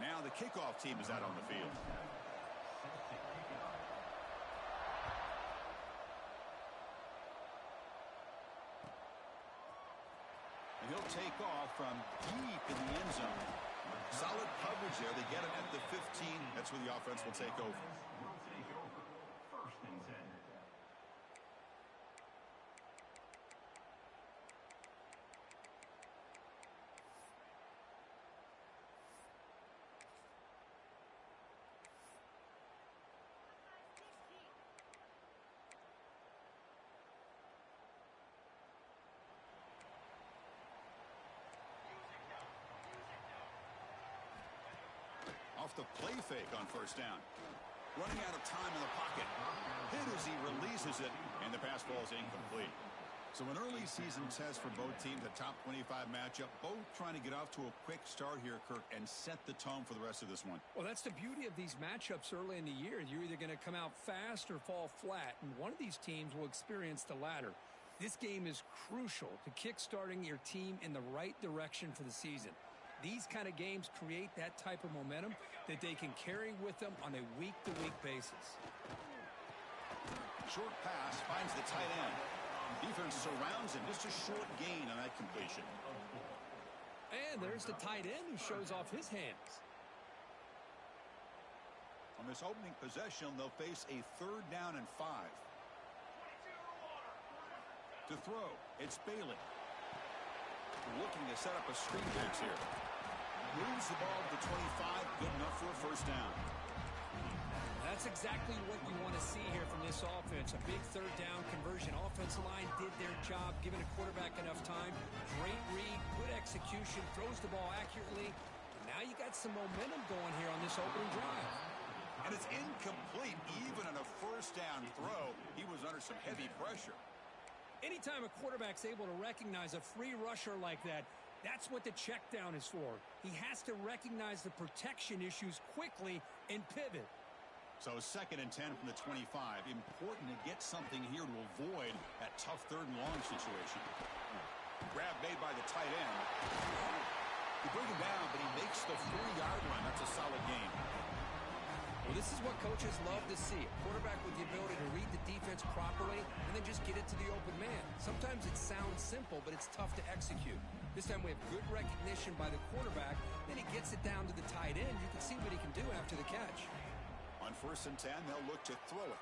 Now the kickoff team is out on the field. And he'll take off from deep in the end zone. Solid coverage there. They get it at the 15. That's where the offense will take over. First and 10. Off the play fake on first down. Running out of time in the pocket. Hit as he releases it, and the pass ball is incomplete. So an early season test for both teams, a top 25 matchup. Both trying to get off to a quick start here, Kirk, and set the tone for the rest of this one. Well, that's the beauty of these matchups early in the year. You're either going to come out fast or fall flat, and one of these teams will experience the latter. This game is crucial to kick-starting your team in the right direction for the season. These kind of games create that type of momentum that they can carry with them on a week-to-week basis. Short pass finds the tight end. Defense surrounds him. Just a short gain on that completion. And there's the tight end who shows off his hands. On this opening possession, they'll face a 3rd down and 5. To throw, it's Bailey. Looking to set up a screen pass here. Moves the ball to the 25. Good enough for a first down. That's exactly what you want to see here from this offense. A big 3rd down conversion. Offensive line did their job, giving a quarterback enough time. Great read, good execution, throws the ball accurately. Now you got some momentum going here on this opening drive. And it's incomplete. Even on a first down throw, he was under some heavy pressure. Anytime a quarterback's able to recognize a free rusher like that, that's what the check down is for. He has to recognize the protection issues quickly and pivot. So 2nd and 10 from the 25. Important to get something here to avoid that tough 3rd and long situation. Grab made by the tight end. They bring him down, but he makes the 4-yard line. That's a solid gain. Well, this is what coaches love to see. A quarterback with the ability to read the defense properly and then just get it to the open man. Sometimes it sounds simple, but it's tough to execute. This time we have good recognition by the quarterback. Then he gets it down to the tight end. You can see what he can do after the catch. On 1st and 10, they'll look to throw it.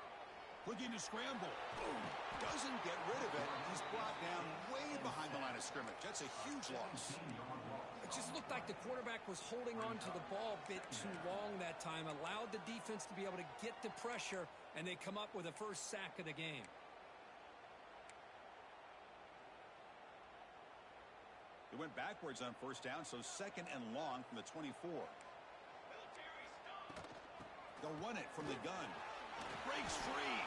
Looking to scramble. Boom. Doesn't get rid of it. He's brought down way behind the line of scrimmage. That's a huge loss. It just looked like the quarterback was holding on to the ball a bit too long that time. Allowed the defense to be able to get the pressure, and they come up with the first sack of the game. It went backwards on first down, so 2nd and long from the 24. They'll run it from the gun. Breaks free.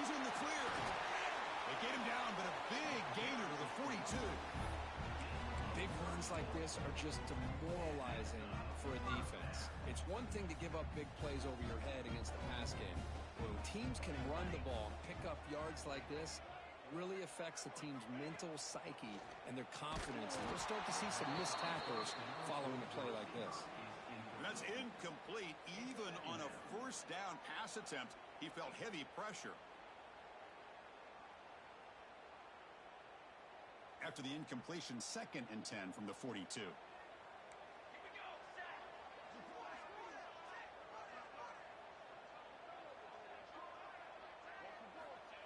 He's in the clear. They get him down, but a big gainer to the 42. Big runs like this are just demoralizing for a defense. It's one thing to give up big plays over your head against the pass game. When teams can run the ball and pick up yards like this, really affects the team's mental psyche and their confidence. And we'll start to see some missed tackles following a play like this. That's incomplete. Even on a first down pass attempt, he felt heavy pressure. After the incompletion, 2nd and 10 from the 42.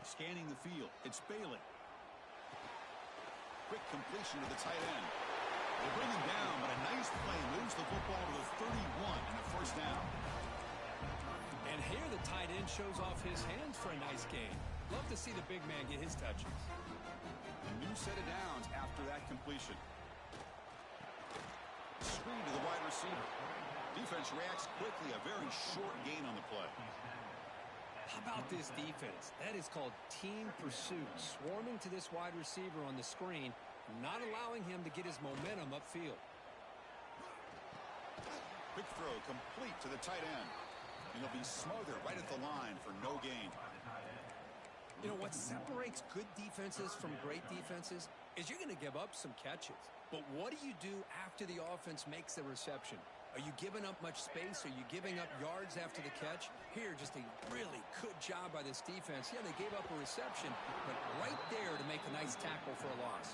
Scanning the field, it's Bailey. Quick completion to the tight end. They bring him down, but a nice play moves the football to the 31 and a first down. And here the tight end shows off his hands for a nice gain. Love to see the big man get his touches. A new set of downs after that completion. Screen to the wide receiver. Defense reacts quickly, a very short gain on the play. How about this defense? That is called team pursuit. Swarming to this wide receiver on the screen, not allowing him to get his momentum upfield. Quick throw complete to the tight end. And he'll be smothered right at the line for no gain. You know, what separates good defenses from great defenses is you're going to give up some catches. But what do you do after the offense makes the reception? Are you giving up much space? Are you giving up yards after the catch? Here, just a really good job by this defense. Yeah, they gave up a reception, but right there to make a nice tackle for a loss.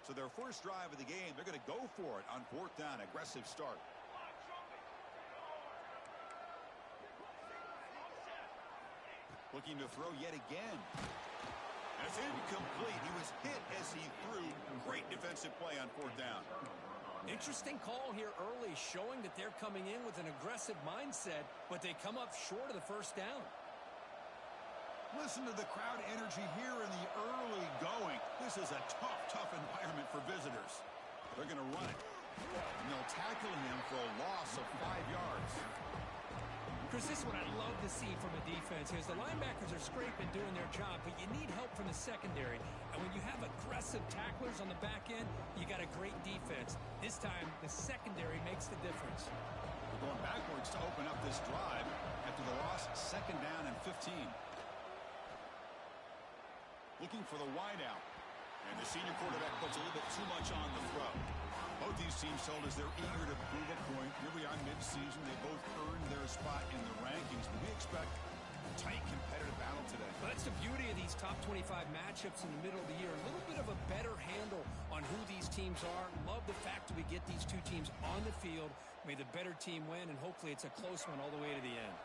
So their first drive of the game, they're going to go for it on 4th down. Aggressive start. Looking to throw yet again. And it's incomplete. He was hit as he threw. Great defensive play on 4th down. Interesting call here early, showing that they're coming in with an aggressive mindset, but they come up short of the first down. Listen to the crowd energy here in the early going. This is a tough environment for visitors. They're going to run it. And they'll tackle him for a loss of 5 yards. Chris, this is what I love to see from a defense is the linebackers are scraping, doing their job, but you need help from the secondary. And when you have aggressive tacklers on the back end, you got a great defense. This time, the secondary makes the difference. We're going backwards to open up this drive after the loss, 2nd down and 15. Looking for the wideout. And the senior quarterback puts a little bit too much on the throw. Both these teams told us they're eager to prove a point. Here we are mid-season. They both earned their spot in the rankings. But we expect a tight competitive battle today. Well, that's the beauty of these top 25 matchups in the middle of the year. A little bit of a better handle on who these teams are. Love the fact that we get these two teams on the field. May the better team win, and hopefully it's a close one all the way to the end.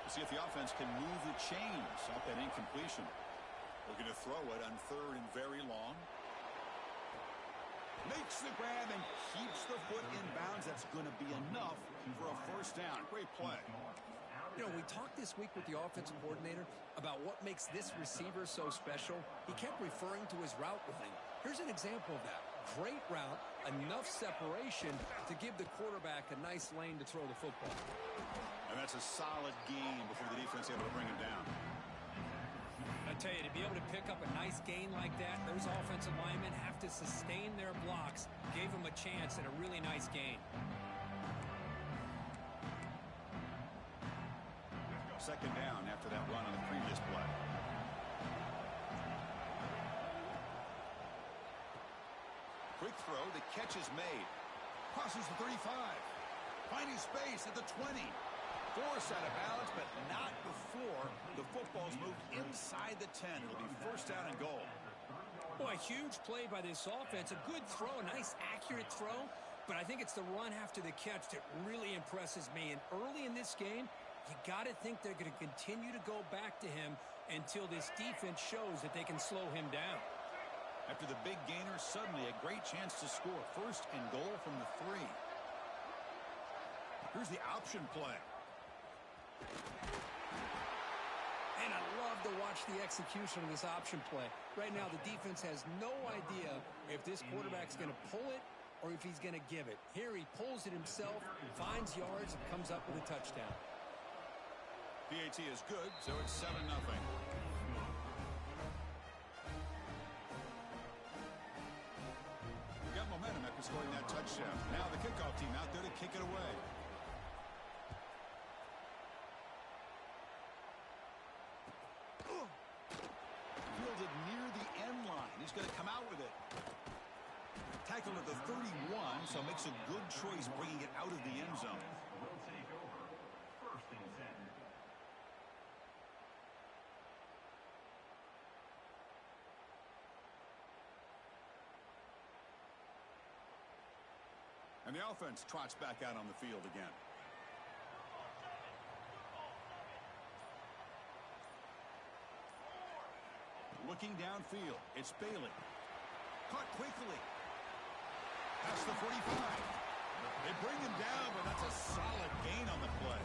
We'll see if the offense can move the chains off that incompletion. Looking to throw it on 3rd and very long. Makes the grab and keeps the foot in bounds. That's going to be enough for a 1st down. Great play. You know, we talked this week with the offensive coordinator about what makes this receiver so special. He kept referring to his route running. Here's an example of that. Great route, enough separation to give the quarterback a nice lane to throw the football. And that's a solid gain before the defense able to bring him down. I tell you, to be able to pick up a nice gain like that, those offensive linemen have to sustain their blocks. Gave them a chance at a really nice gain. 2nd down after that run on the previous play. Quick throw, the catch is made. Crosses the 35. Finding space at the 20. Forced out of bounds, but not before the football's moved inside the 10. It'll be 1st down and goal. Boy, a huge play by this offense. A good throw, a nice accurate throw. But I think it's the run after the catch that really impresses me. And early in this game, you got to think they're going to continue to go back to him until this defense shows that they can slow him down. After the big gainer, suddenly a great chance to score. 1st and goal from the 3. Here's the option play. And I love to watch the execution of this option play. Right now, the defense has no idea if this quarterback's going to pull it or if he's going to give it. Here he pulls it himself, finds yards, and comes up with a touchdown. PAT is good, so it's 7-0. We got momentum after scoring that touchdown. Now the kickoff team out there to kick it away. Fielded near the end line. He's going to come out with it. Tackled at the 31, so makes a good choice bringing it out of the end zone. Will take over 1st and 10. And the offense trots back out on the field again. Looking downfield, it's Bailey. Caught quickly. Past the 45. They bring him down, but that's a solid gain on the play.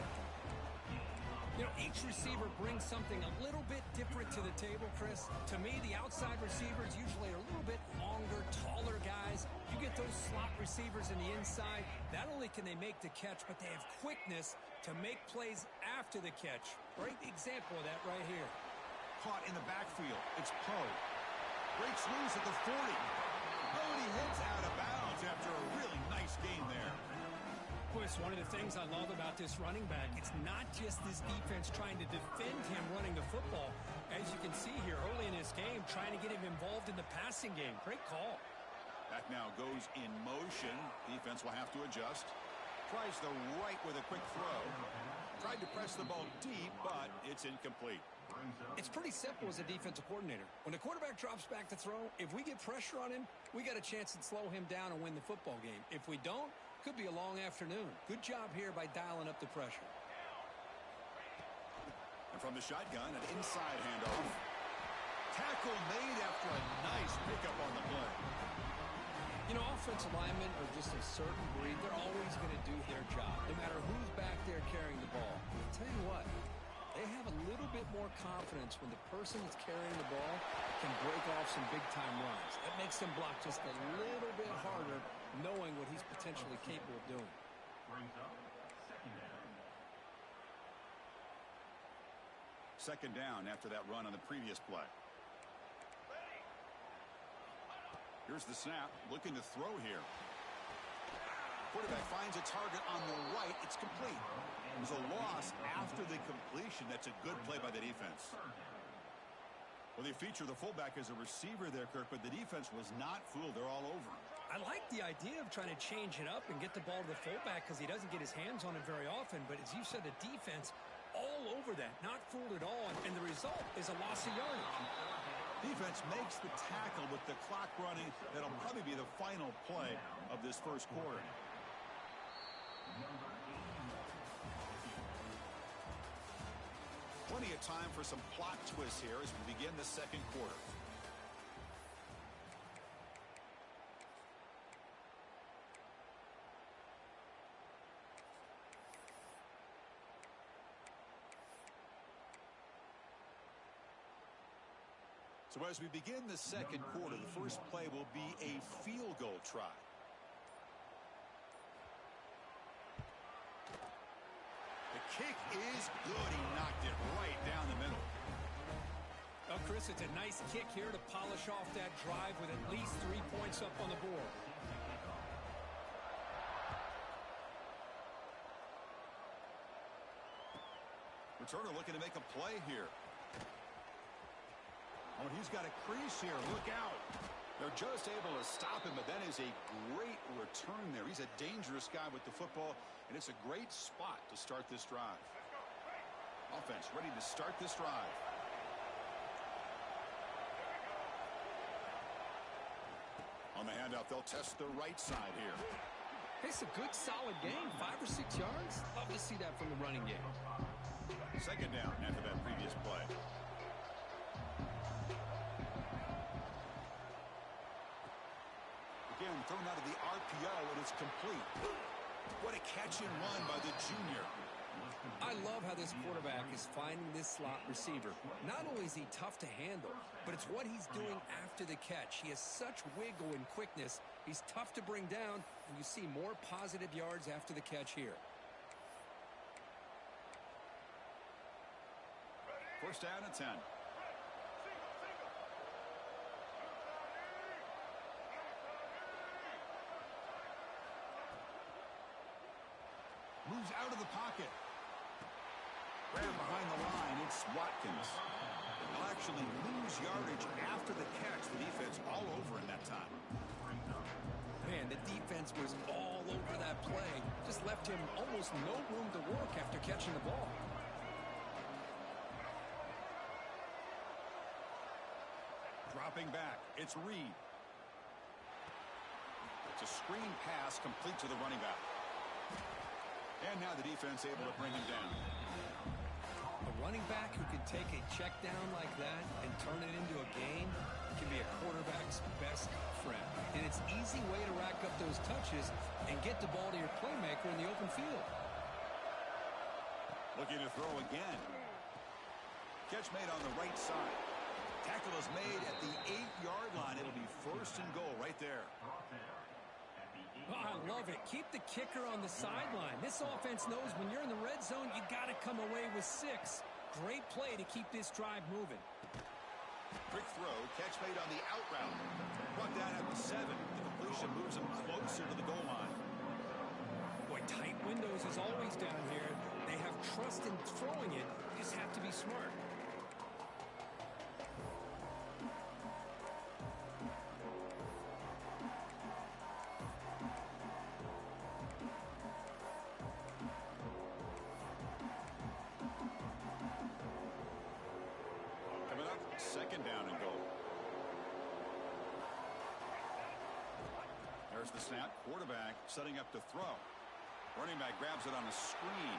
You know, each receiver brings something a little bit different to the table, Chris. To me, the outside receivers usually are a little bit longer, taller guys. You get those slot receivers in the inside, not only can they make the catch, but they have quickness to make plays after the catch. Great example of that right here. Caught in the backfield. It's Poe. Breaks loose at the 40. Oh, and he hits out of bounds. yards after a really nice gain there. Of course, one of the things I love about this running back, it's not just this defense trying to defend him running the football. As you can see here early in this game, trying to get him involved in the passing game. Great call. Back now goes in motion. Defense will have to adjust. Tries the right with a quick throw. Tried to press the ball deep, but it's incomplete. It's pretty simple as a defensive coordinator. When the quarterback drops back to throw, if we get pressure on him, we got a chance to slow him down and win the football game. If we don't, could be a long afternoon. Good job here by dialing up the pressure. And from the shotgun, an inside handoff. Tackle made after a nice pickup on the play. You know, offensive linemen are just a certain breed. They're always going to do their job, no matter who's back there carrying the ball. I'll tell you what, they have a little bit more confidence when the person that's carrying the ball can break off some big-time runs. That makes them block just a little bit harder, knowing what he's potentially capable of doing. Brings up second down. Second down after that run on the previous play. Here's the snap, looking to throw here. Quarterback finds a target on the right. It's complete. It was a loss after the completion. That's a good play by the defense. Well, they feature the fullback as a receiver there, Kirk, but the defense was not fooled. They're all over him. I like the idea of trying to change it up and get the ball to the fullback because he doesn't get his hands on it very often. But as you said, the defense all over that, not fooled at all. And the result is a loss of yardage. Defense makes the tackle with the clock running. That'll probably be the final play of this first quarter. Plenty of time for some plot twists here as we begin the second quarter. So as we begin the second quarter, the first play will be a field goal try. The kick is good. He knocked it right down the middle. Well, Chris, it's a nice kick here to polish off that drive with at least 3 points up on the board. Returner looking to make a play here. Oh, he's got a crease here. Look out. They're just able to stop him, but that is a great return there. He's a dangerous guy with the football, and it's a great spot to start this drive. Offense ready to start this drive. On the handoff, they'll test the right side here. It's a good, solid game. 5 or 6 yards. Love to see that from the running game. Second down after that previous play. Again, thrown out of the RPO, and it's complete. What a catch and run by the junior. I love how this quarterback is finding this slot receiver. Not only is he tough to handle, but it's what he's doing after the catch. He has such wiggle and quickness. He's tough to bring down, and you see more positive yards after the catch here. First down at 10. Moves out of the pocket. Grab behind the line. It's Watkins. They'll actually lose yardage after the catch. The defense all over in that time. Man, the defense was all over that play. Just left him almost no room to work after catching the ball. Dropping back. It's Reed. It's a screen pass complete to the running back. And now the defense able to bring him down. A running back who can take a check down like that and turn it into a gain can be a quarterback's best friend. And it's an easy way to rack up those touches and get the ball to your playmaker in the open field. Looking to throw again. Catch made on the right side. Tackle is made at the 8-yard line. It'll be first and goal right there. Oh, I love it. Keep the kicker on the sideline. This offense knows when you're in the red zone, you got to come away with 6. Great play to keep this drive moving. Quick throw, catch made on the out route. Brought down at the 7. The completion moves him closer to the goal line. Boy, tight windows is always down here. They have trust in throwing it. You just have to be smart. Coming up, second down and goal. There's the snap. Quarterback setting up to throw. Running back grabs it on a screen.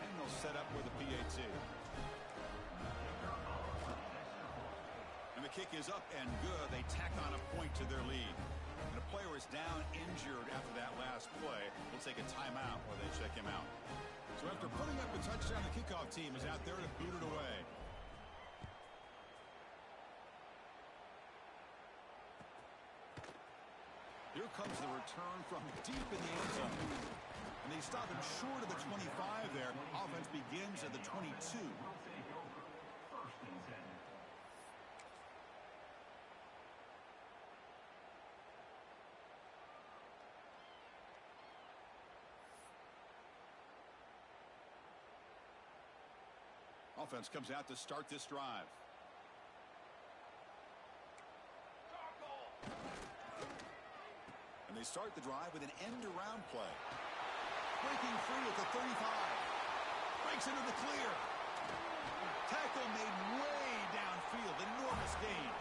And they'll set up with a PAT. And the kick is up and good. They tack on a point to their lead. And a player is down injured after that last play. We'll take a timeout while they check him out. So after putting up a touchdown, the kickoff team is out there to boot it away. Here comes the return from deep in the end zone. And they stop him short of the 25 there. Offense begins at the 22. Offense comes out to start this drive. And they start the drive with an end-around play. Breaking free at the 35. Breaks into the clear. Tackle made way downfield. Enormous gain.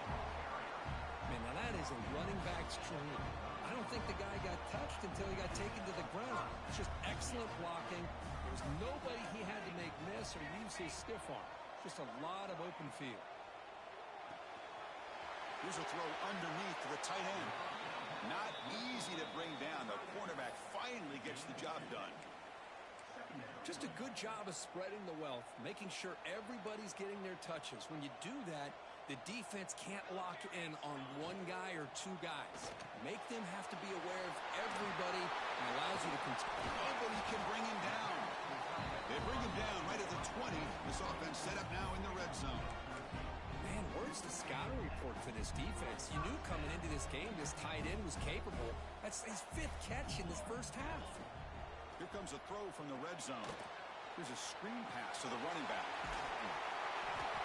Man, now that is a running back's dream. I don't think the guy got touched until he got taken to the ground. It's just excellent blocking. There was nobody he had to make miss or use his stiff arm. Just a lot of open field. Here's a throw underneath to the tight end. Not easy to bring down. The cornerback finally gets the job done. Just a good job of spreading the wealth, making sure everybody's getting their touches. When you do that, the defense can't lock in on one guy or two guys. Make them have to be aware of everybody and allows you to continue. Nobody can bring him down. They bring him down right at the 20. This offense set up now in the red zone. Man, where's the scouting report for this defense? You knew coming into this game this tight end was capable. That's his 5th catch in this first half. Here comes a throw from the red zone. Here's a screen pass to the running back.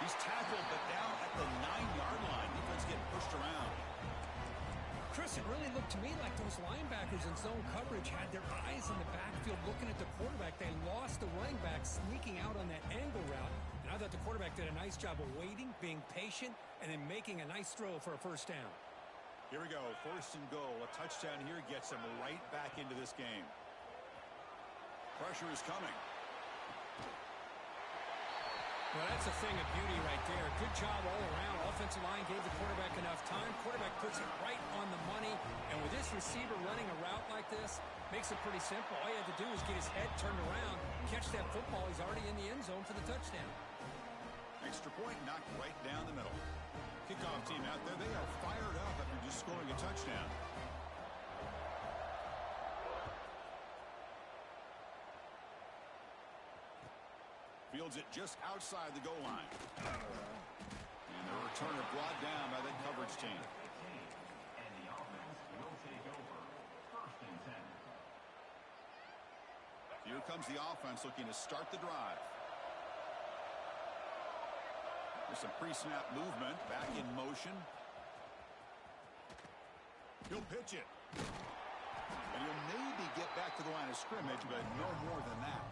He's tackled, but down at the 9-yard line. Defense getting pushed around. Chris, it really looked to me like those linebackers in zone coverage had their eyes in the backfield looking at the quarterback. They lost the running back sneaking out on that angle route. And I thought the quarterback did a nice job of waiting, being patient, and then making a nice throw for a first down. Here we go. 1st and goal. A touchdown here gets them right back into this game. Pressure is coming. Well, that's a thing of beauty right there. Good job all around. Offensive line gave the quarterback enough time. Quarterback puts it right on the money. And with this receiver running a route like this, makes it pretty simple. All you have to do is get his head turned around, catch that football. He's already in the end zone for the touchdown. Extra point knocked right down the middle. Kickoff team out there. They are fired up after just scoring a touchdown. Fields it just outside the goal line. And the returner brought down by that coverage team. And the offense will take over. 1st and 10. Here comes the offense looking to start the drive. There's some pre-snap movement. Back in motion. He'll pitch it. And he'll maybe get back to the line of scrimmage, but no more than that.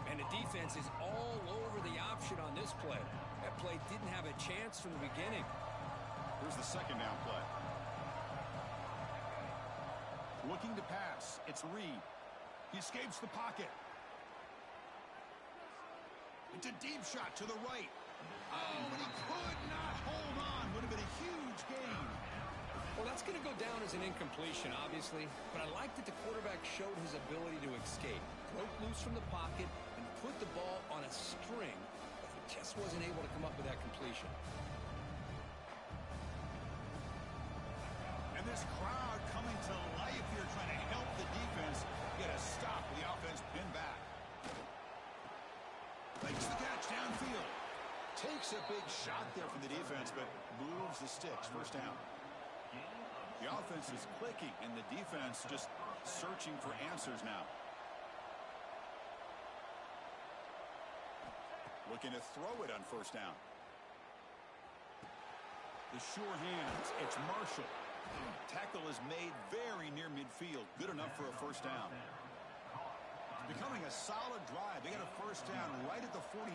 And the defense is all over the option on this play. That play didn't have a chance from the beginning. Here's the 2nd down play. Looking to pass. It's Reed. He escapes the pocket. It's a deep shot to the right. Oh, but he could not hold on. Would have been a huge gain. Well, that's going to go down as an incompletion, obviously. But I like that the quarterback showed his ability to escape. Broke loose from the pocket and put the ball on a string. But he just wasn't able to come up with that completion. And this crowd coming to life here trying to help the defense get a stop. The offense pinned Takes a big shot there from the defense, but moves the sticks. First down. The offense is clicking, and the defense just searching for answers now. Looking to throw it on first down. The sure hands. It's Marshall. Tackle is made very near midfield. Good enough for a first down. Becoming a solid drive. They got a first down right at the 49.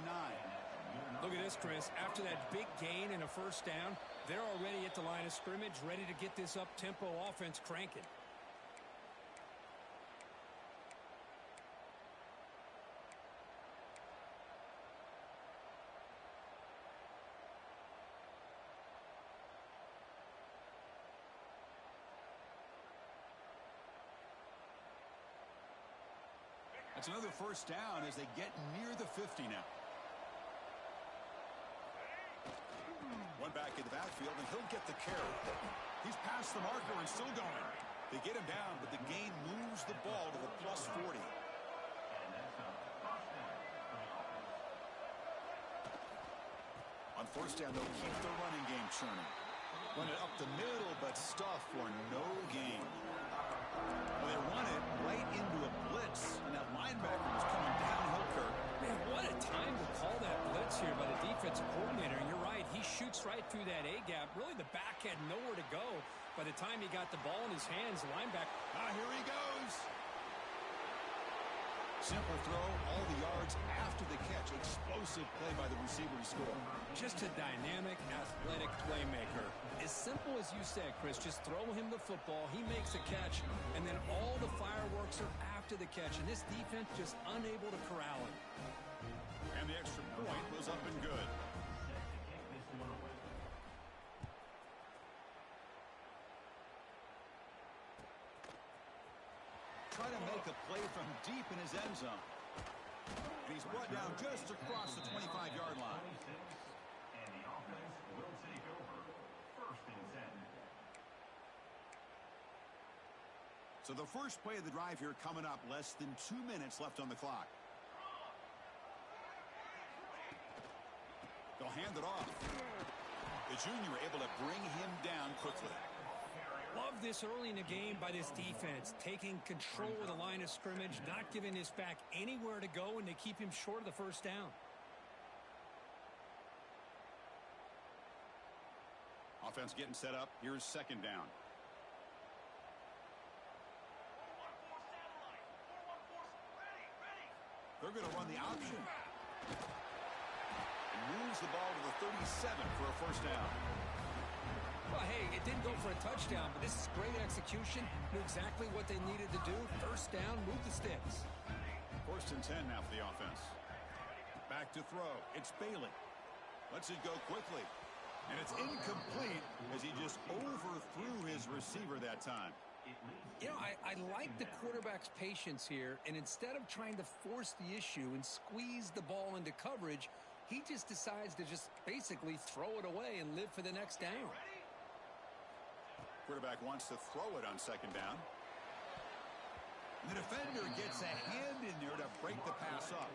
Look at this, Chris. After that big gain and a first down, they're already at the line of scrimmage, ready to get this up-tempo offense cranking. That's another first down as they get near the 50 now. One back in the backfield, and he'll get the carry. He's past the marker and still going. They get him down, but the gain moves the ball to the plus 40. On first down, they'll keep the running game churning. Run it up the middle, but stuff for no gain. Well, they run it right into a blitz, and that linebacker was coming downhill, Kirk. Man, what a time to call that blitz here by the defensive coordinator. And you're right, he shoots right through that A-gap. Really, the back had nowhere to go. By the time he got the ball in his hands, the linebacker... Here he goes. Simple throw, all the yards after the catch. Explosive play by the receiver to score. Just a dynamic, athletic playmaker. As simple as you said, Chris, just throw him the football, he makes a catch, and then all the fireworks are after the catch, and this defense just unable to corral him. And the extra point was up and good. Trying to make a play from deep in his end zone. And he's brought down just across the 25-yard line. And the offense will take over. First and 10. So the first play of the drive here coming up. Less than 2 minutes left on the clock. They'll hand it off. The junior able to bring him down quickly. Love this early in the game by this defense, taking control of the line of scrimmage, not giving this back anywhere to go, and they keep him short of the first down. Offense getting set up. Here's second down. They're going to run the option. And moves the ball to the 37 for a first down. Well, hey, it didn't go for a touchdown, but this is great execution. Knew exactly what they needed to do. First down, move the sticks. First and 10 now for the offense. Back to throw. It's Bailey. Lets it go quickly. And it's incomplete as he just overthrew his receiver that time. You know, I like the quarterback's patience here, and instead of trying to force the issue and squeeze the ball into coverage, he just decides to just basically throw it away and live for the next down. Quarterback wants to throw it on second down. The defender gets a hand in there to break the pass up.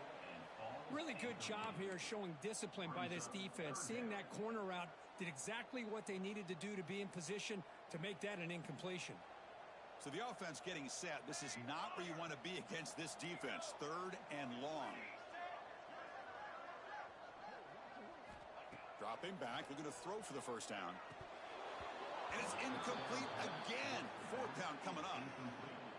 Really good job here showing discipline by this defense. Seeing that corner route, did exactly what they needed to do to be in position to make that an incompletion. So the offense getting set. This is not where you want to be against this defense. Third and long. Dropping back, looking to throw for the first down. And it's incomplete again. Fourth down coming up.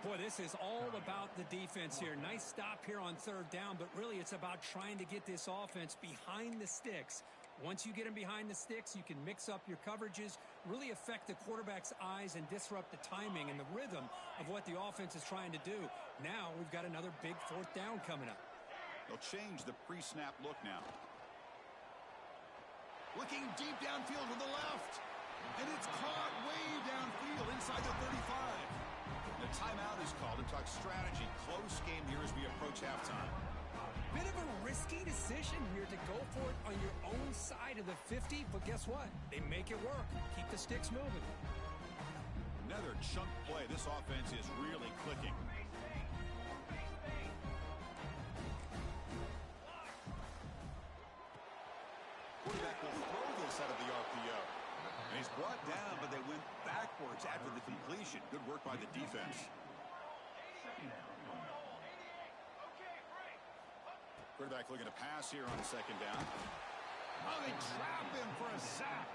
Boy, this is all about the defense here. Nice stop here on third down, but really it's about trying to get this offense behind the sticks. Once you get them behind the sticks, you can mix up your coverages, really affect the quarterback's eyes and disrupt the timing and the rhythm of what the offense is trying to do. Now we've got another big fourth down coming up. They'll change the pre-snap look now. Looking deep downfield to the left. And it's caught way downfield inside the 35. The timeout is called to talk strategy. Close game here as we approach halftime. Bit of a risky decision here to go for it on your own side of the 50, but guess what? They make it work. Keep the sticks moving. Another chunk play. This offense is really clicking. Quarterback He's brought down, but they went backwards after the completion. Good work by the defense. Quarterback looking to pass here on second down. Oh, they trap him for a sack.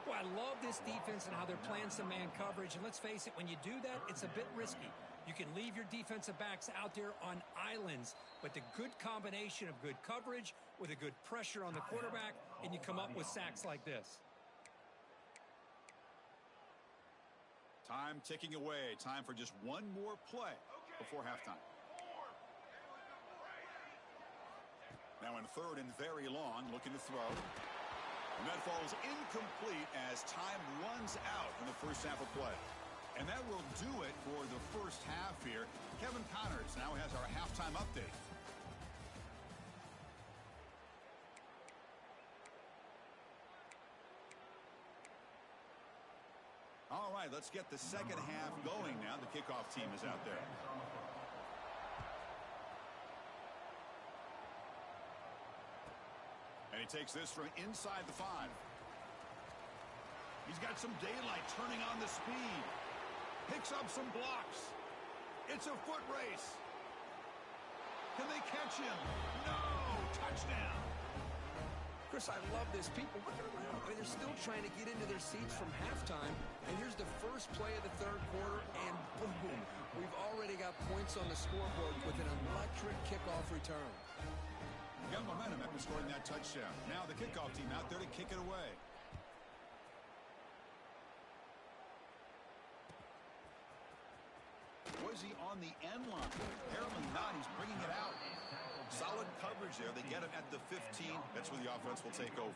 Well, I love this defense and how they're playing some man coverage. And let's face it, when you do that, it's a bit risky. You can leave your defensive backs out there on islands, but the good combination of good coverage with a good pressure on the quarterback, and you come up with sacks like this. Time ticking away. Time for just one more play before halftime. Now in third and very long, looking to throw. And that falls incomplete as time runs out in the first half of play. And that will do it for the first half here. Kevin Connors now has our halftime update. All right, let's get the second half going now. The kickoff team is out there. And he takes this from inside the 5. He's got some daylight turning on the speed. Picks up some blocks. It's a foot race. Can they catch him? No! Touchdown! Chris, I love this. People looking around. I mean, they're still trying to get into their seats from halftime. And here's the first play of the third quarter, and boom. We've already got points on the scoreboard with an electric kickoff return. Got momentum after scoring that touchdown. Now the kickoff team out there to kick it away. Was he on the end line? Apparently not. He's bringing it out. Solid coverage there. They get him at the 15. That's where the offense will take over.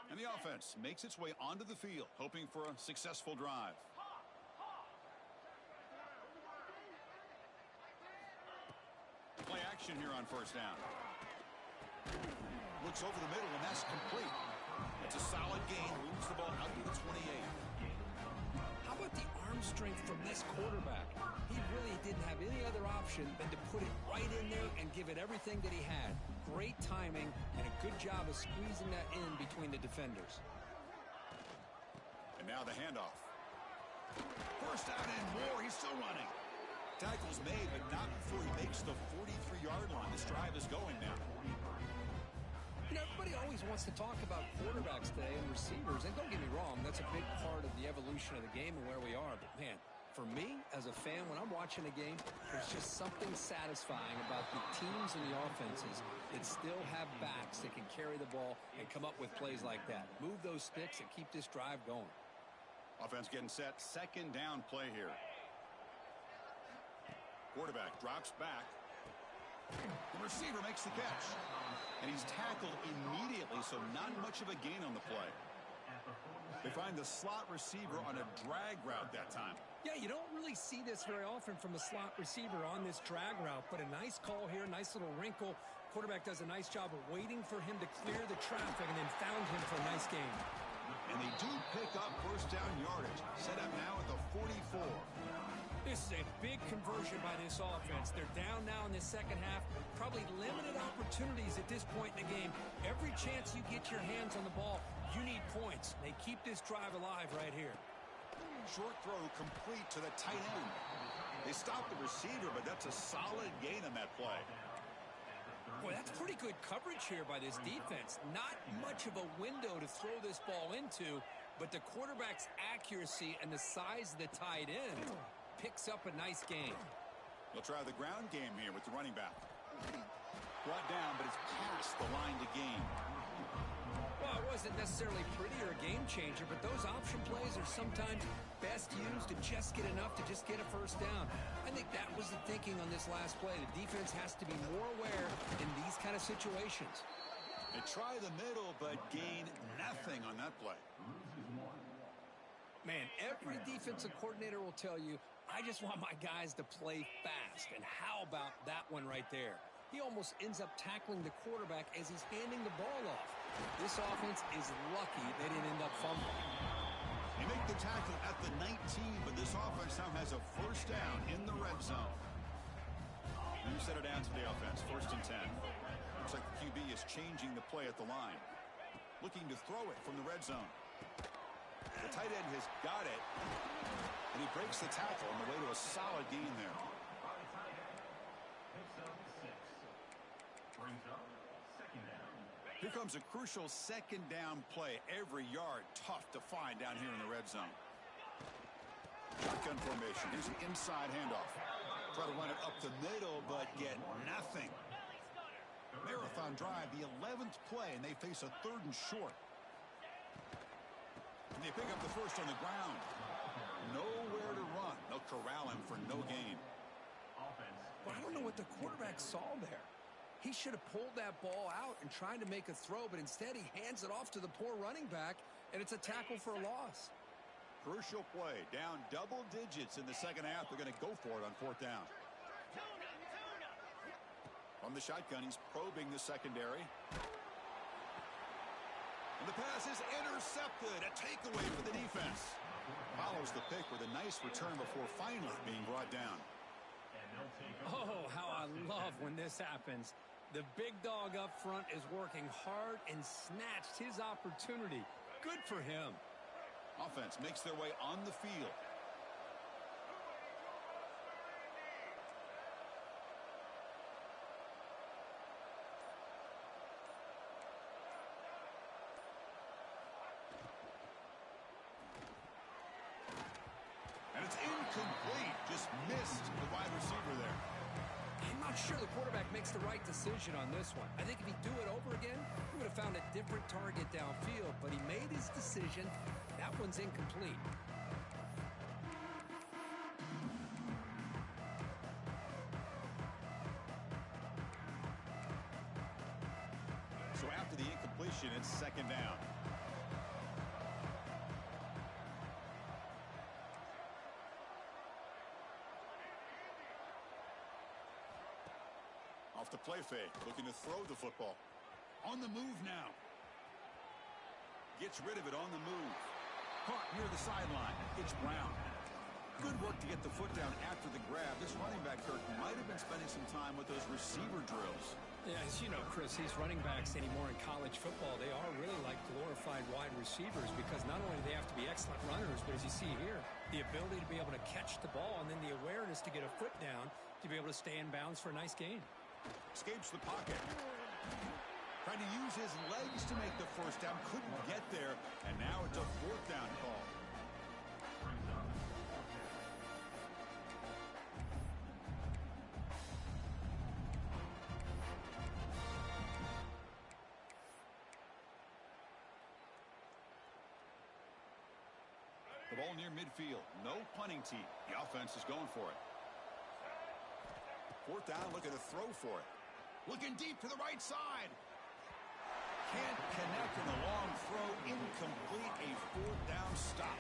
And the offense makes its way onto the field, hoping for a successful drive. Play action here on first down. Looks over the middle, and that's complete. It's a solid gain. Moves the ball out to the 28. How about the arm strength from this quarterback? He really didn't have any other option than to put it right in there and give it everything that he had. Great timing and a good job of squeezing that in between the defenders. And now the handoff. First down and more. He's still running. Tackle's made, but not before he makes the 43-yard line. This drive is going now. You know, everybody always wants to talk about quarterbacks today and receivers, and don't get me wrong, that's a big part of the evolution of the game and where we are. But, man, for me, as a fan, when I'm watching a game, there's just something satisfying about the teams and the offenses that still have backs that can carry the ball and come up with plays like that. Move those sticks and keep this drive going. Offense getting set. Second down play here. Quarterback drops back. The receiver makes the catch. And he's tackled immediately, so not much of a gain on the play. They find the slot receiver on a drag route that time. Yeah, you don't really see this very often from a slot receiver on this drag route, but a nice call here, nice little wrinkle. Quarterback does a nice job of waiting for him to clear the traffic and then found him for a nice gain. And they do pick up first down yardage. Set up now at the 44. This is a big conversion by this offense. They're down now in this second half. Probably limited opportunities at this point in the game. Every chance you get your hands on the ball, you need points. They keep this drive alive right here. Short throw complete to the tight end. They stop the receiver, but that's a solid gain on that play. Boy, that's pretty good coverage here by this defense. Not much of a window to throw this ball into, but the quarterback's accuracy and the size of the tight end picks up a nice gain. They'll try the ground game here with the running back. Brought down, but it's past the line to gain. Well, Well, it wasn't necessarily pretty or a game changer, but those option plays are sometimes best used to just get enough to just get a first down. I think that was the thinking on this last play. The defense has to be more aware in these kind of situations. They try the middle, but gain nothing on that play. Man, every defensive coordinator will tell you, I just want my guys to play fast. And how about that one right there? He almost ends up tackling the quarterback as he's handing the ball off. This offense is lucky they didn't end up fumbling. They make the tackle at the 19, but this offense now has a first down in the red zone. You set it down to the offense, 1st and 10. Looks like the QB is changing the play at the line. Looking to throw it from the red zone. The tight end has got it, and he breaks the tackle on the way to a solid gain there. Here comes a crucial 2nd down play. Every yard tough to find down here in the red zone. Shotgun formation. Here's an inside handoff. Try to run it up the middle, but get nothing. Marathon drive, the 11th play, and they face a 3rd and short. And they pick up the first on the ground. Nowhere to run. They'll corral him for no gain. Well, I don't know what the quarterback saw there. He should have pulled that ball out and tried to make a throw, but instead he hands it off to the poor running back, and it's a tackle for a loss. Crucial play. Down double digits in the second half. They're going to go for it on 4th down. From the shotgun, he's probing the secondary. And the pass is intercepted. A takeaway for the defense. Follows the pick with a nice return before finally being brought down. Oh, how I love when this happens. The big dog up front is working hard and snatched his opportunity. Good for him. Offense makes their way on the field. And it's incomplete. Just missed the wide receiver there. I'm not sure the quarterback makes the right decision on this one. I think if he'd do it over again, he would have found a different target downfield, but he made his decision. That one's incomplete. So after the incompletion, it's 2nd down. Off the play fake, looking to throw the football. On the move now. Gets rid of it on the move. Caught near the sideline. It's Brown. Good work to get the foot down after the grab. This running back, Kirk, might have been spending some time with those receiver drills. Yeah, as you know, Chris, these running backs anymore in college football, they are really like glorified wide receivers because not only do they have to be excellent runners, but as you see here, the ability to be able to catch the ball and then the awareness to get a foot down to be able to stay in bounds for a nice gain. Escapes the pocket. Trying to use his legs to make the first down. Couldn't get there. And now it's a 4th down call. The ball near midfield. No punting team. The offense is going for it. 4th down, looking to throw for it. Looking deep to the right side. Can't connect in the long throw. Incomplete. A 4th down stop.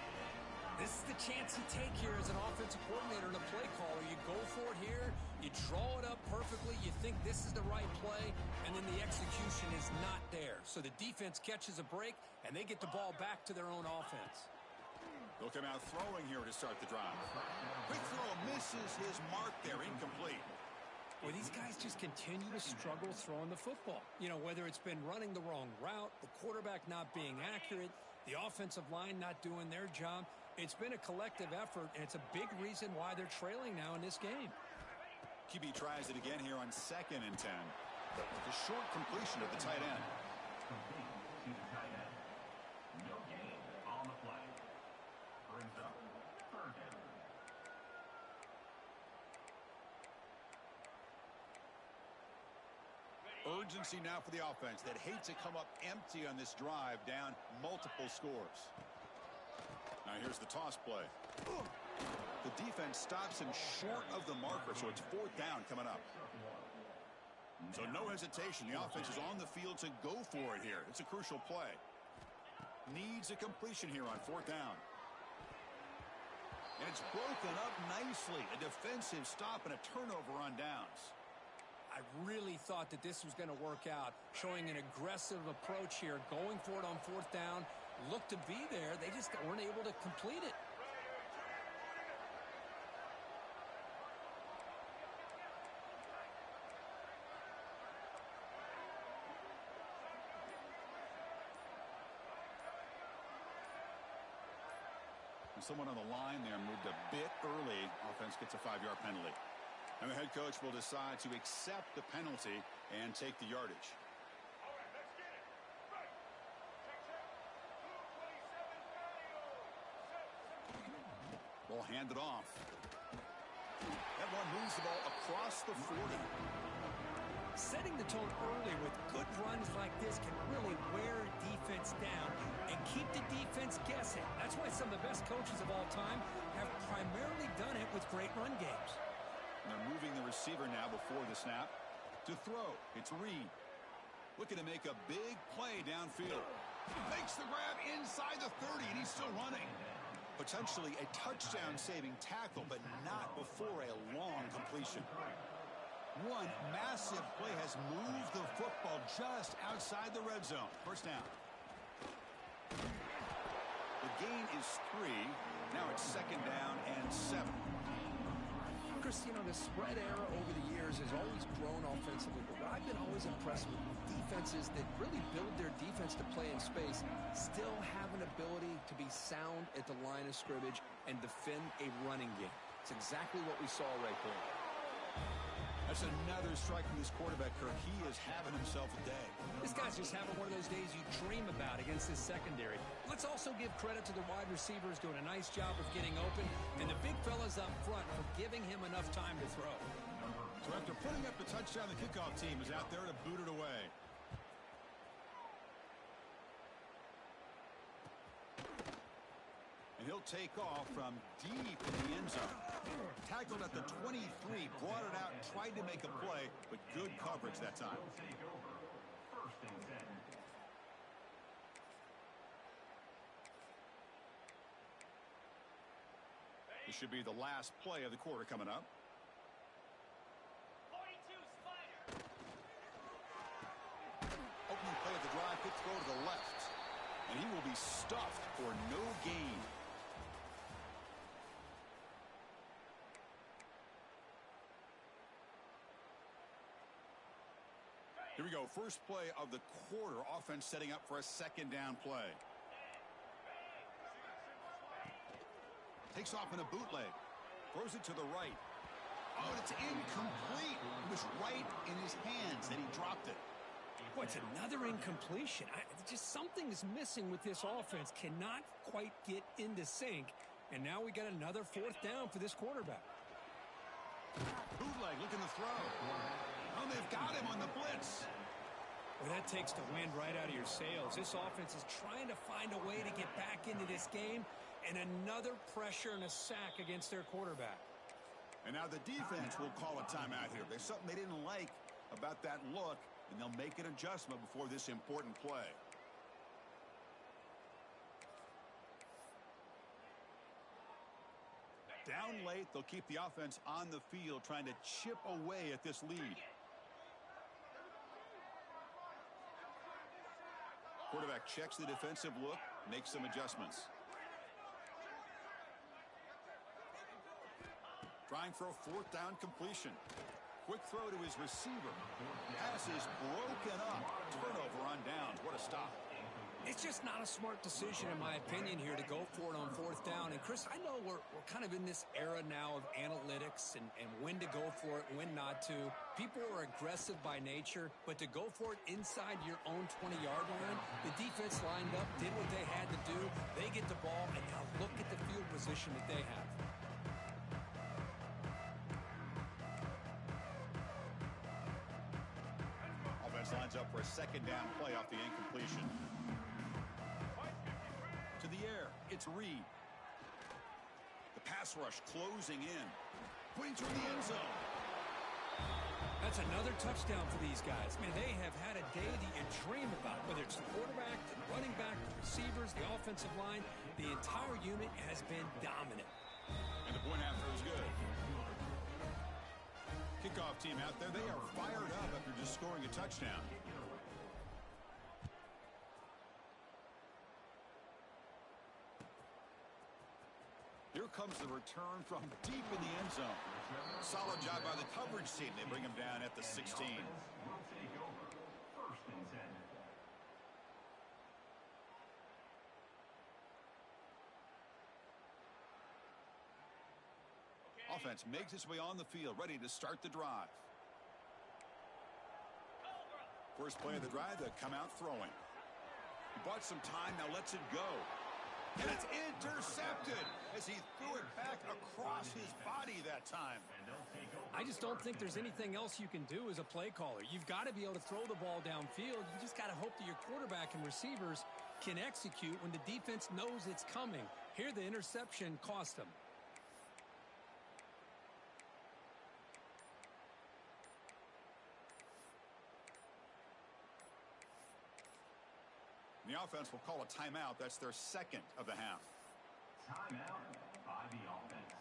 This is the chance you take here as an offensive coordinator and a play caller. You go for it here. You draw it up perfectly. You think this is the right play, and then the execution is not there. So the defense catches a break, and they get the ball back to their own offense. They'll come out throwing here to start the drive. Quick throw misses his mark there. Incomplete. Well, these guys just continue to struggle throwing the football. You know, whether it's been running the wrong route, the quarterback not being accurate, the offensive line not doing their job. It's been a collective effort, and it's a big reason why they're trailing now in this game. QB tries it again here on 2nd and 10. The short completion of the tight end. No gain on the play. Brings up 3rd down. Urgency now for the offense that hate to come up empty on this drive, down multiple scores. Now here's the toss play. The defense stops him short of the marker, so it's 4th down coming up. So no hesitation. The offense is on the field to go for it here. It's a crucial play. Needs a completion here on 4th down. And it's broken up nicely. A defensive stop and a turnover on downs. I really thought that this was going to work out, showing an aggressive approach here, going for it on 4th down. Looked to be there. They just weren't able to complete it. And someone on the line there moved a bit early. Offense gets a 5-yard penalty. And the head coach will decide to accept the penalty and take the yardage. Ball handed off. That one moves the ball across the 40. Setting the tone early with good runs like this can really wear defense down and keep the defense guessing. That's why some of the best coaches of all time have primarily done it with great run games. And they're moving the receiver now before the snap. To throw, it's Reed. Looking to make a big play downfield. Makes the grab inside the 30, and he's still running. Potentially a touchdown-saving tackle, but not before a long completion. One massive play has moved the football just outside the red zone. 1st down. The gain is 3. Now it's 2nd down and 7. Chris, you know, the spread era over the years has always grown offensively, but what I've been always impressed with defenses that really build their defense to play in space still have an ability to be sound at the line of scrimmage and defend a running game. It's exactly what we saw right there. That's another strike from this quarterback, Kirk. He is having himself a day. This guy's just having one of those days you dream about against this secondary. Let's also give credit to the wide receivers doing a nice job of getting open, and the big fellas up front for giving him enough time to throw. So after putting up the touchdown, the kickoff team is out there to boot it away. And he'll take off from deep in the end zone. Tackled at the 23, brought it out, tried to make a play, but good coverage that time. This should be the last play of the quarter coming up. Opening play of the drive, quick throw to the left. And he will be stuffed for no gain. Here we go. First play of the quarter. Offense setting up for a 2nd down play. Takes off in a bootleg. Throws it to the right. Oh, and it's incomplete. It was right in his hands, and he dropped it. Boy, it's another incompletion. Just something is missing with this offense. Cannot quite get into sync. And now we got another 4th down for this quarterback. Bootleg looking to throw. Oh, they've got him on the blitz. Well, that takes the wind right out of your sails. This offense is trying to find a way to get back into this game, and another pressure and a sack against their quarterback. And now the defense will call a timeout here. There's something they didn't like about that look, and they'll make an adjustment before this important play. Down late, they'll keep the offense on the field, trying to chip away at this lead. Quarterback checks the defensive look, makes some adjustments. Trying for a 4th down completion. Quick throw to his receiver. Pass is broken up. Turnover on downs. What a stop. It's just not a smart decision, in my opinion, here to go for it on 4th down. And, Chris, I know we're kind of in this era now of analytics and when to go for it, when not to. People are aggressive by nature, but to go for it inside your own 20-yard line, the defense lined up, did what they had to do. They get the ball, and now look at the field position that they have. lines up for a second down play off the incompletion. To the air, it's Reed. The pass rush closing in. Putting toward the end zone. That's another touchdown for these guys. Man, they have had a day that you dream about, whether it's the quarterback, the running back, the receivers, the offensive line. The entire unit has been dominant. And the point after is good. Kickoff team out there, they are fired up after just scoring a touchdown. Here comes the return from deep in the end zone. Solid job by the coverage team. They bring him down at the 16. Offense makes its way on the field, ready to start the drive. First play of the drive, they come out throwing. He bought some time, now lets it go. And it's intercepted as he threw it back across his body that time. I just don't think there's anything else you can do as a play caller. You've got to be able to throw the ball downfield. You just got to hope that your quarterback and receivers can execute when the defense knows it's coming. Here, the interception cost him. The offense will call a timeout. That's their second of the half. Timeout by the offense.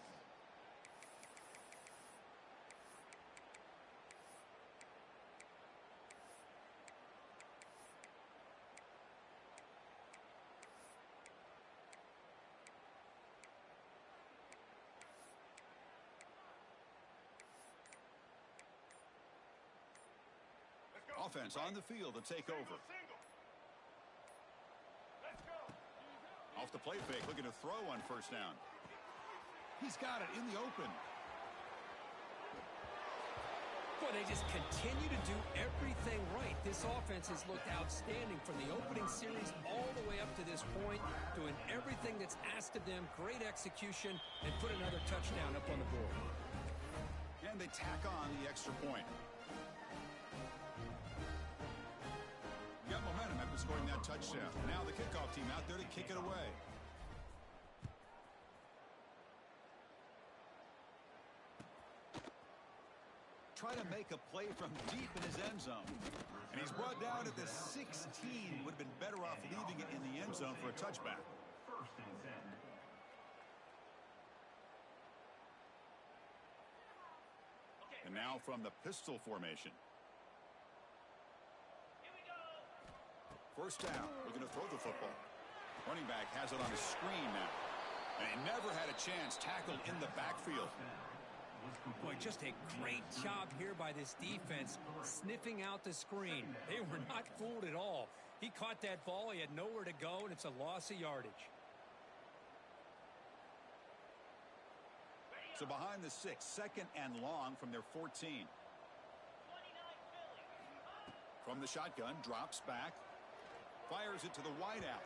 Offense on the field to take over. Off the play fake, looking to throw on first down. He's got it in the open. Boy, they just continue to do everything right. This offense has looked outstanding from the opening series all the way up to this point, doing everything that's asked of them, great execution, and put another touchdown up on the board. And they tack on the extra point. Got momentum after scoring that touchdown. Now the kickoff team out there to kick it away. Try to make a play from deep in his end zone. And he's brought down at the 16. Would have been better off leaving it in the end zone for a touchback. First and 10. And now from the pistol formation. First down, looking to throw the football. Running back has it on a screen now. And he never had a chance tackled in the backfield. Boy, just a great job here by this defense, sniffing out the screen. They were not fooled at all. He caught that ball, he had nowhere to go, and it's a loss of yardage. So behind the 6, second and long from their 14. From the shotgun, drops back. Fires it to the wideout.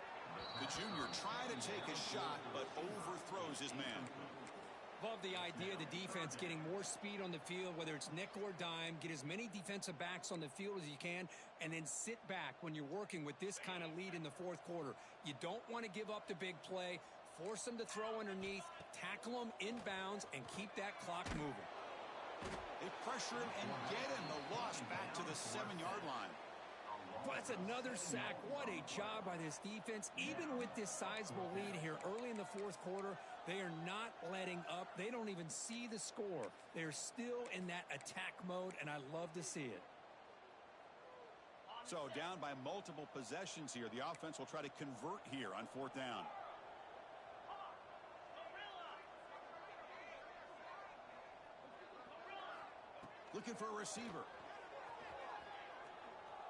The junior trying to take a shot, but overthrows his man. Love the idea of the defense getting more speed on the field, whether it's nickel or dime, get as many defensive backs on the field as you can, and then sit back when you're working with this kind of lead in the fourth quarter. You don't want to give up the big play, force them to throw underneath, tackle them inbounds, and keep that clock moving. They pressure him and get him. The loss back to the 7-yard line. Well, that's another sack. What a job by this defense. Even with this sizable lead here early in the fourth quarter, they are not letting up. They don't even see the score. They're still in that attack mode, and I love to see it. So down by multiple possessions here. The offense will try to convert here on fourth down. Looking for a receiver.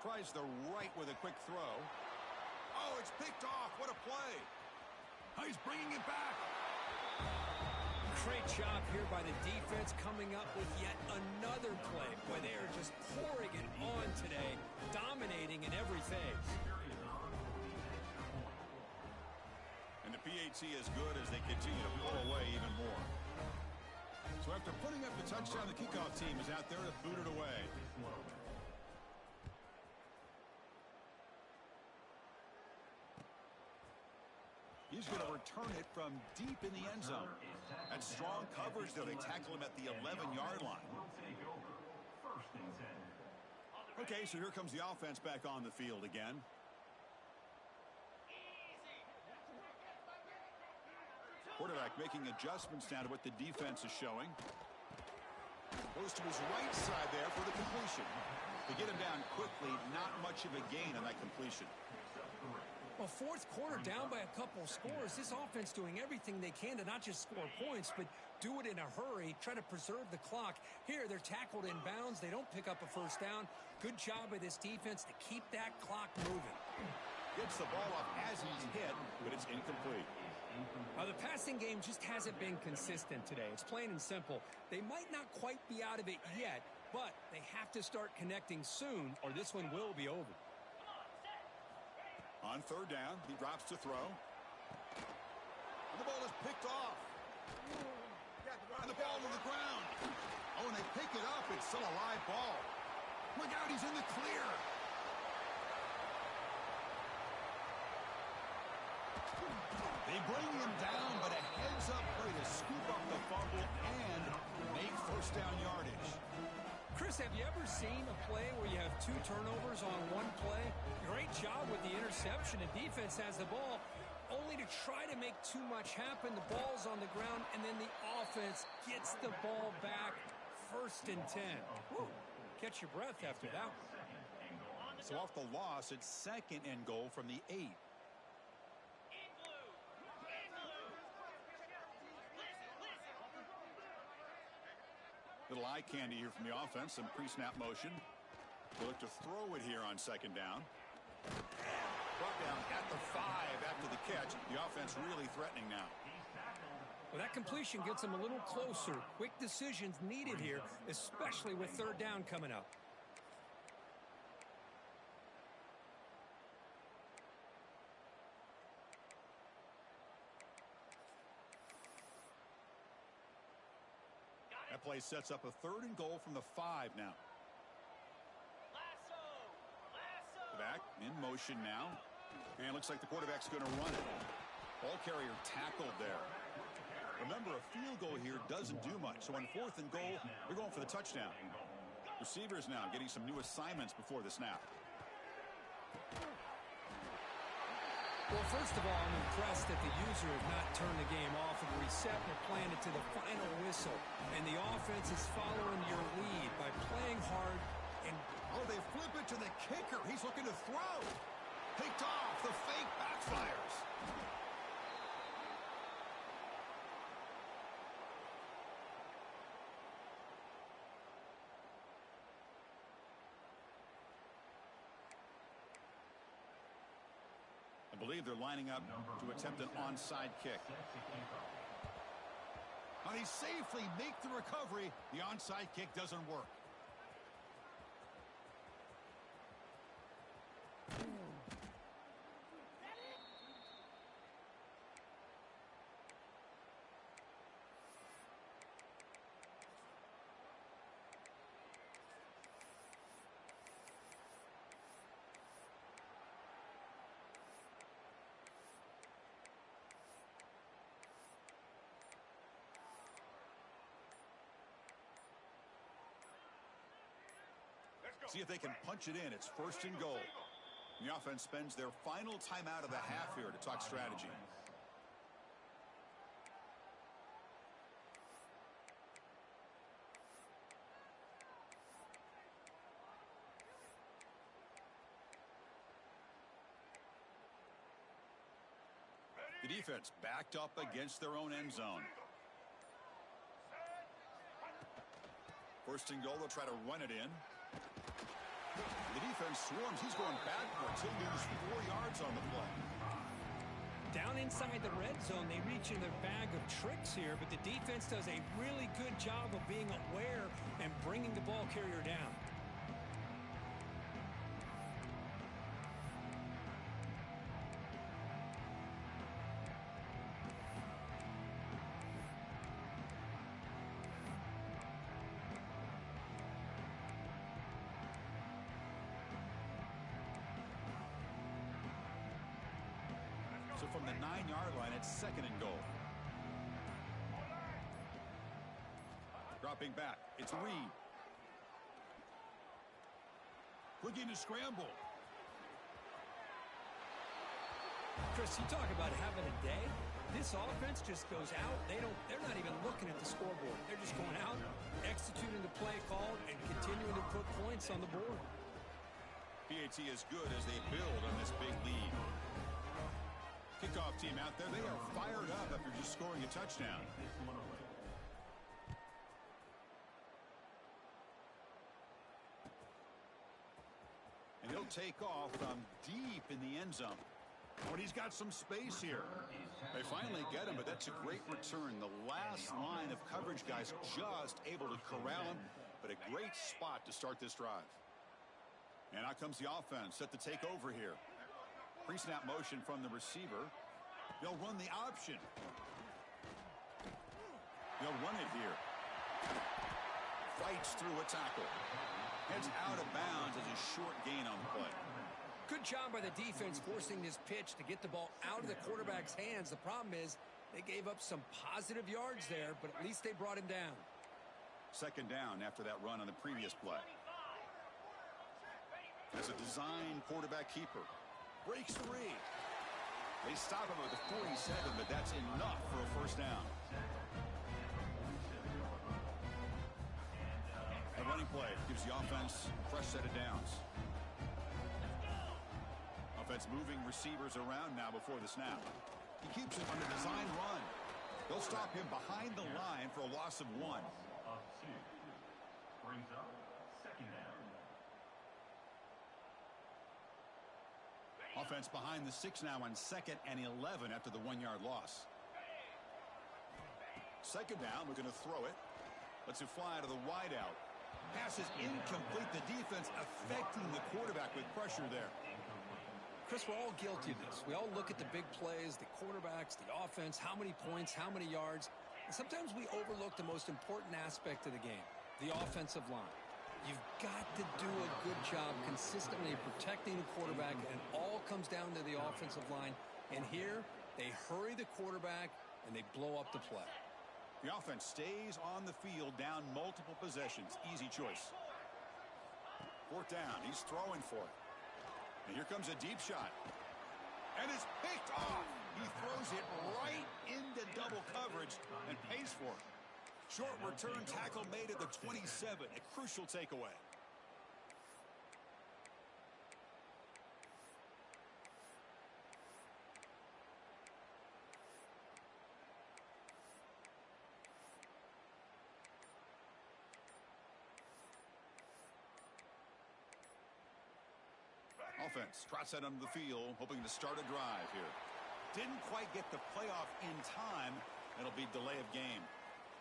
Tries the right with a quick throw. Oh, it's picked off. What a play. Oh, he's bringing it back. Great job here by the defense coming up with yet another play. Boy, they are just pouring it on today, dominating in every phase. And the PAT is good as they continue to pull away even more. So after putting up the touchdown, the kickoff team is out there to boot it away. He's going to return it from deep in the end zone. That's strong coverage, though. They tackle him at the 11-yard line. Okay, so here comes the offense back on the field again. Quarterback making adjustments down to what the defense is showing. Goes to his right side there for the completion. To get him down quickly, not much of a gain on that completion. Well, fourth quarter down by a couple scores. This offense doing everything they can to not just score points, but do it in a hurry, try to preserve the clock. Here, they're tackled in bounds. They don't pick up a first down. Good job by this defense to keep that clock moving. Gets the ball off as he's hit, but it's incomplete. The passing game just hasn't been consistent today. It's plain and simple. They might not quite be out of it yet, but they have to start connecting soon, or this one will be over. On third down, he drops to throw. And the ball is picked off. And the ball to the ground. Oh, and they pick it up. It's still a live ball. Look out, he's in the clear. They bring him down, but a heads-up play to scoop up the fumble and make first down yardage. Chris, have you ever seen a play where you have two turnovers on one play? Great job with the interception. The defense has the ball, only to try to make too much happen. The ball's on the ground, and then the offense gets the ball back. First and 10. Woo. Catch your breath after that. So off the loss, it's second and goal from the 8. Little eye candy here from the offense. Some pre-snap motion. They look to throw it here on second down. Brought down at the 5 after the catch. The offense really threatening now. Well, that completion gets them a little closer. Quick decisions needed here, especially with third down coming up. That play sets up a third and goal from the 5 now. Back in motion now. And looks like the quarterback's going to run it. Ball carrier tackled there. Remember, a field goal here doesn't do much. So on fourth and goal, we're going for the touchdown. Receivers now getting some new assignments before the snap. Well, first of all, I'm impressed that the user have not turned the game off and reset. They're playing it to the final whistle. And the offense is following your lead by playing hard. And oh, they flip it to the kicker. He's looking to throw. Picked off. The fake backfires. I believe they're lining up to attempt an onside kick. Now they safely make the recovery. The onside kick doesn't work. See if they can punch it in. It's first and goal. And the offense spends their final timeout of the half here to talk strategy. The defense backed up against their own end zone. First and goal, they'll try to run it in. The defense swarms. He's going backwards. He'll lose 4 yards on the play. Down inside the red zone, they reach in their bag of tricks here, but the defense does a really good job of being aware and bringing the ball carrier down. So from the 9-yard line at 2nd and goal. Dropping back, it's Reed. Looking to scramble. Chris, you talk about having a day. This offense just goes out. They're not even looking at the scoreboard. They're just going out, executing the play called, and continuing to put points on the board. PAT is good as they build on this big lead. Kickoff team out there, they are fired up after just scoring a touchdown. And he'll take off from deep in the end zone. But he's got some space here. They finally get him, but that's a great return. The last line of coverage guys just able to corral him, but a great spot to start this drive. And out comes the offense set to take over here. Pre-snap motion from the receiver. They'll run the option. They'll run it here. Fights through a tackle. Heads out of bounds as a short gain on the play. Good job by the defense forcing this pitch to get the ball out of the quarterback's hands. The problem is they gave up some positive yards there, but at least they brought him down. 2nd down after that run on the previous play. As a design quarterback keeper. Breaks free. They stop him at the 47, but that's enough for a 1st down. The running play gives the offense a fresh set of downs. Offense moving receivers around now before the snap. He keeps it on the design run. They'll stop him behind the line for a loss of 1. Up 2. Brings up 2nd down. Offense behind the 6 now on 2nd and 11 after the 1-yard loss. 2nd down, we're going to throw it. Lets it fly to the wideout. Pass is incomplete. The defense affecting the quarterback with pressure there. Chris, we're all guilty of this. We all look at the big plays, the quarterbacks, the offense, how many points, how many yards. And sometimes we overlook the most important aspect of the game, the offensive line. You've got to do a good job consistently protecting the quarterback, and it all comes down to the offensive line. And here, they hurry the quarterback, and they blow up the play. The offense stays on the field, down multiple possessions. Easy choice. 4th down. He's throwing for it. And here comes a deep shot. And it's picked off. He throws it right into double coverage and pays for it. Short return tackle made at the 27. A crucial takeaway. Offense trots out onto the field, hoping to start a drive here. Didn't quite get the playoff in time. It'll be delay of game.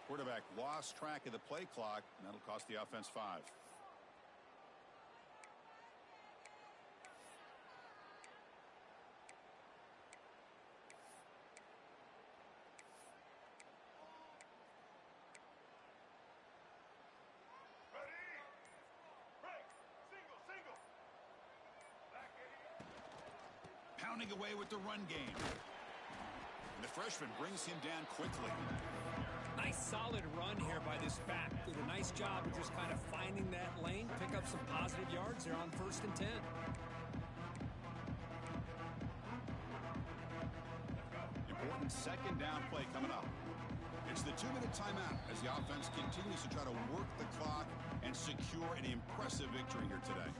Quarterback lost track of the play clock, and that'll cost the offense 5. Pounding away with the run game. And the freshman brings him down quickly. Nice solid run here by this back. Did a nice job of just kind of finding that lane, pick up some positive yards there on 1st and 10. Important 2nd down play coming up. It's the 2-minute timeout as the offense continues to try to work the clock and secure an impressive victory here today.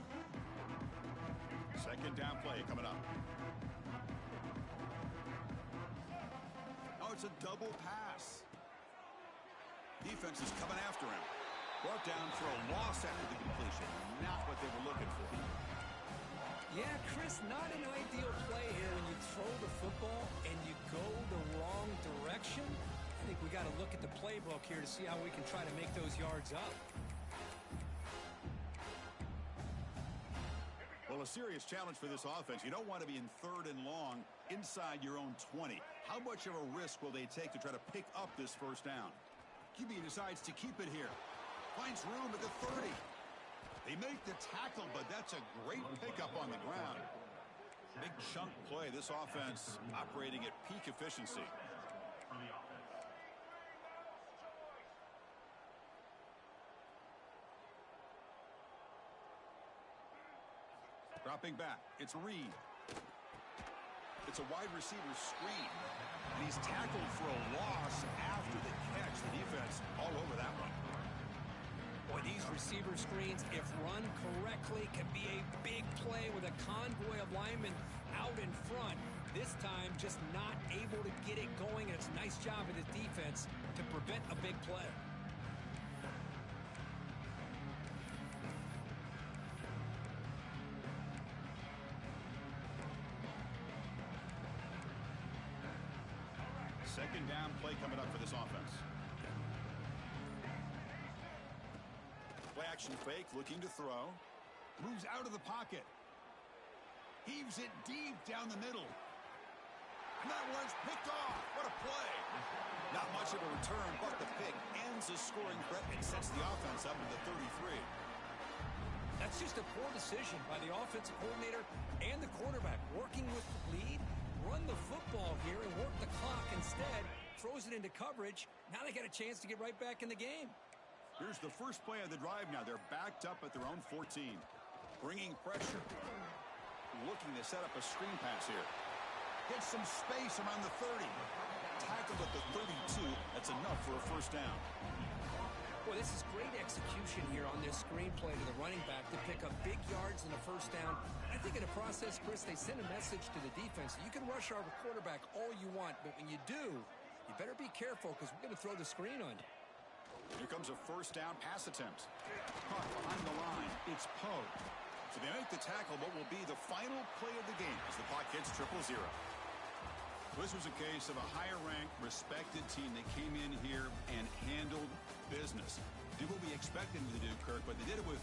2nd down play coming up. Oh, it's a double pass. Defense is coming after him. Brought down for a loss after the completion. Not what they were looking for. Yeah, Chris, not an ideal play here when you throw the football and you go the wrong direction. I think we got to look at the playbook here to see how we can try to make those yards up. Well, a serious challenge for this offense. You don't want to be in 3rd and long inside your own 20. How much of a risk will they take to try to pick up this 1st down? QB decides to keep it here. Finds room at the 30. They make the tackle, but that's a great pickup on the ground. Big chunk play. This offense operating at peak efficiency. For the offense. Dropping back. It's Reed. It's a wide receiver screen. And he's tackled for a loss after the catch. The defense all over that one. Boy, these receiver screens, if run correctly, can be a big play with a convoy of linemen out in front. This time, just not able to get it going, and it's a nice job of his defense to prevent a big play. Second down play coming up for this offense. Play action fake, looking to throw. Moves out of the pocket. Heaves it deep down the middle. And that one's picked off. What a play. Not much of a return, but the pick ends a scoring threat and sets the offense up to the 33. That's just a poor decision by the offensive coordinator and the quarterback. Working with the lead, run the football here and work the clock instead. Throws it into coverage. Now they got a chance to get right back in the game. Here's the first play of the drive now. They're backed up at their own 14. Bringing pressure. Looking to set up a screen pass here. Gets some space around the 30. Tackled at the 32. That's enough for a first down. Boy, this is great execution here on this screenplay to the running back to pick up big yards in the first down. I think in the process, Chris, they send a message to the defense. You can rush our quarterback all you want, but when you do, you better be careful because we're going to throw the screen on you. Here comes a first down pass attempt. Caught behind the line. It's Poe. So they make the tackle, what will be the final play of the game as the clock hits 0-0. This was a case of a higher-ranked, respected team that came in here and handled business. Did what we expected them to do, Kirk, but they did it with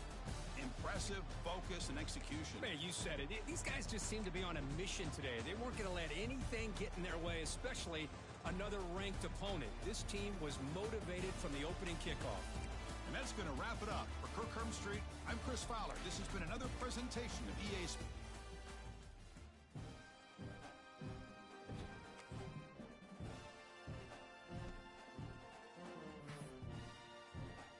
impressive focus and execution. Man, you said it. These guys just seem to be on a mission today. They weren't going to let anything get in their way, especially another ranked opponent. This team was motivated from the opening kickoff. And that's going to wrap it up. For Kirk Hermstreet, I'm Chris Fowler. This has been another presentation of EA Sports.